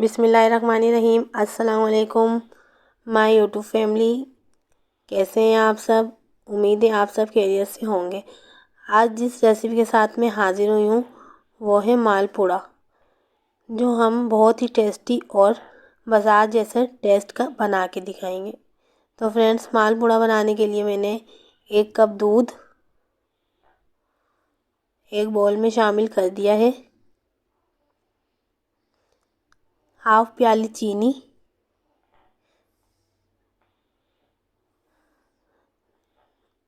बिस्मिल्लाहिर्रहमानिर्रहीम। अस्सलाम वालेकुम माय यूट्यूब फैमिली। कैसे हैं आप सब? उम्मीद है आप सब खैरियत से होंगे। आज जिस रेसिपी के साथ मैं हाज़िर हुई हूँ वो है मालपुड़ा, जो हम बहुत ही टेस्टी और बाजार जैसे टेस्ट का बना के दिखाएंगे। तो फ्रेंड्स, मालपुड़ा बनाने के लिए मैंने 1 कप दूध एक बाउल में शामिल कर दिया है, हाफ प्याली चीनी,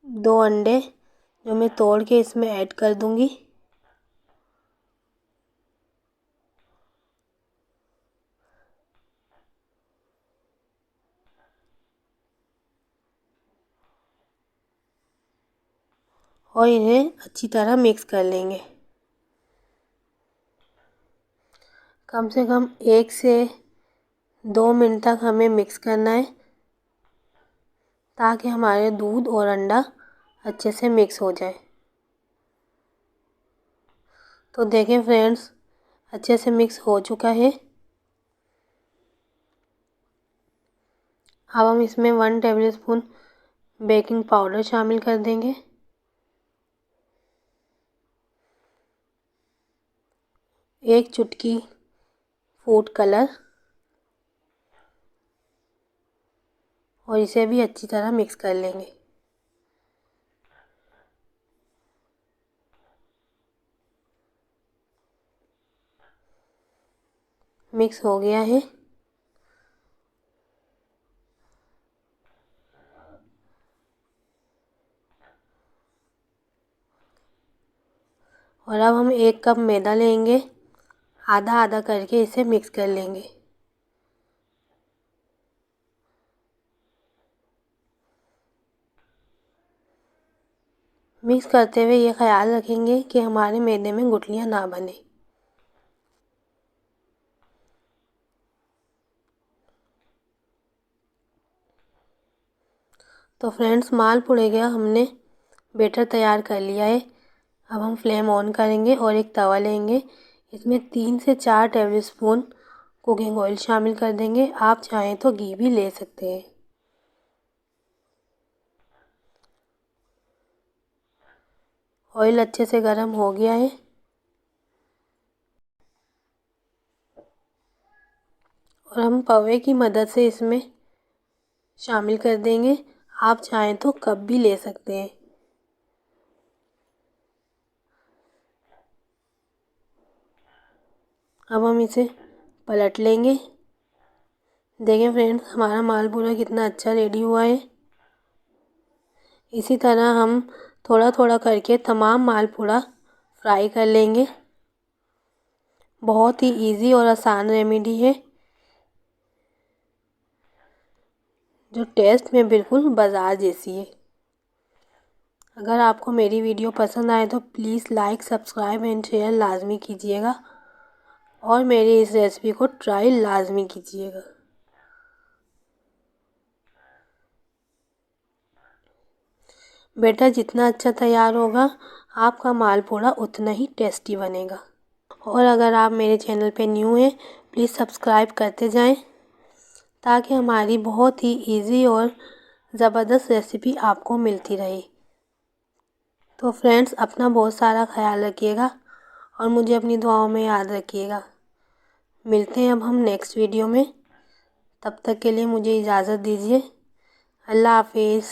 2 अंडे जो मैं तोड़ के इसमें ऐड कर दूंगी, और इन्हें अच्छी तरह मिक्स कर लेंगे। कम से कम 1 से 2 मिनट तक हमें मिक्स करना है, ताकि हमारे दूध और अंडा अच्छे से मिक्स हो जाए। तो देखें फ्रेंड्स, अच्छे से मिक्स हो चुका है। अब हम इसमें 1 टेबलस्पून बेकिंग पाउडर शामिल कर देंगे, 1 चुटकी फूड कलर, और इसे भी अच्छी तरह मिक्स कर लेंगे। मिक्स हो गया है। और अब हम 1 कप मैदा लेंगे, आधा आधा करके इसे मिक्स कर लेंगे। मिक्स करते हुए ये ख्याल रखेंगे कि हमारे मैदे में गुठलियाँ ना बने। तो फ्रेंड्स, मालपुड़े का हमने बैटर तैयार कर लिया है। अब हम फ्लेम ऑन करेंगे और एक तवा लेंगे, इसमें 3 से 4 टेबलस्पून कुकिंग ऑयल शामिल कर देंगे। आप चाहें तो घी भी ले सकते हैं। ऑयल अच्छे से गर्म हो गया है। और हम पवे की मदद से इसमें शामिल कर देंगे। आप चाहें तो कप भी ले सकते हैं। अब हम इसे पलट लेंगे। देखें फ्रेंड्स, हमारा मालपुड़ा कितना अच्छा रेडी हुआ है। इसी तरह हम थोड़ा थोड़ा करके तमाम मालपुड़ा फ्राई कर लेंगे। बहुत ही इजी और आसान रेमेडी है, जो टेस्ट में बिल्कुल बाजार जैसी है। अगर आपको मेरी वीडियो पसंद आए तो please like, subscribe and share लाजमी कीजिएगा, और मेरी इस रेसिपी को ट्राई लाजमी कीजिएगा। बैटर जितना अच्छा तैयार होगा, आपका मालपुड़ा उतना ही टेस्टी बनेगा। और अगर आप मेरे चैनल पे न्यू हैं, प्लीज़ सब्सक्राइब करते जाएं, ताकि हमारी बहुत ही इजी और ज़बरदस्त रेसिपी आपको मिलती रहे। तो फ्रेंड्स, अपना बहुत सारा ख्याल रखिएगा और मुझे अपनी दुआओं में याद रखिएगा। मिलते हैं अब हम नेक्स्ट वीडियो में। तब तक के लिए मुझे इजाज़त दीजिए। अल्लाह हाफिज़।